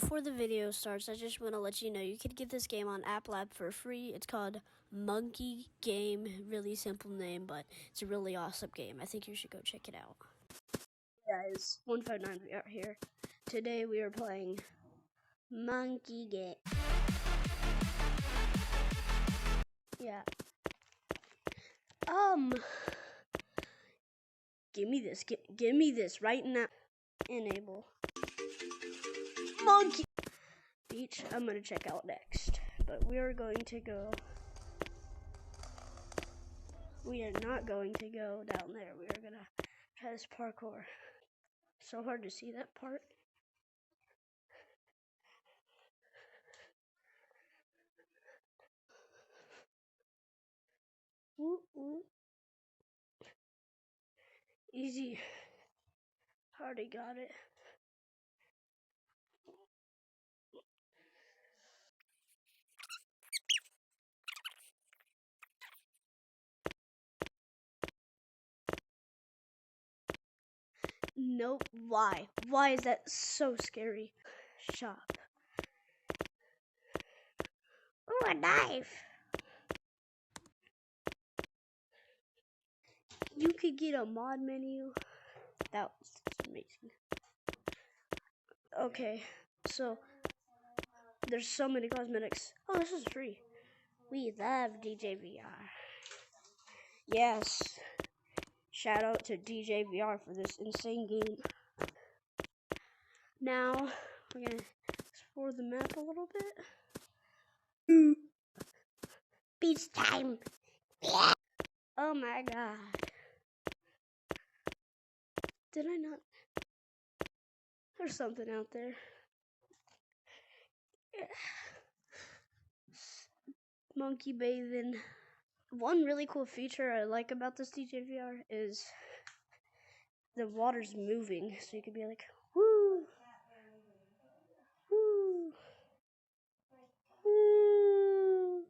Before the video starts, I just want to let you know you can get this game on App Lab for free. It's called Monkey Game. Really simple name, but it's a really awesome game. I think you should go check it out. Guys, 159 we are here. Today we are playing Monkey Game. Yeah. Give me this. Give me this right now. Enable. Monkey Beach. I'm gonna check out next, but we are going to go. We are not going to go down there. We are gonna try this parkour. So hard to see that part. Ooh, ooh. Easy. Already got it. Nope. Why? Why is that so scary? Shop. Ooh, a knife. You could get a mod menu. That was amazing. Okay, so there's so many cosmetics. Oh, this is free. We love deejvr. Yes. Shout out to deejvr for this insane game. Now, we're gonna explore the map a little bit. Beach time. Yeah. Oh my god. Did I not? There's something out there. Yeah. Monkey bathing. One really cool feature I like about this deejvr is the water's moving, so you could be like, woo, woo, woo.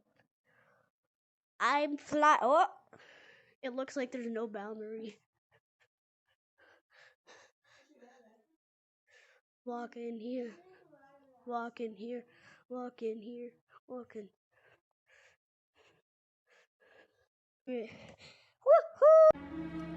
I'm fly. Oh, it looks like there's no boundary. Walk in here, walk in here, walk in here, walk in. Yeah. Woohoo!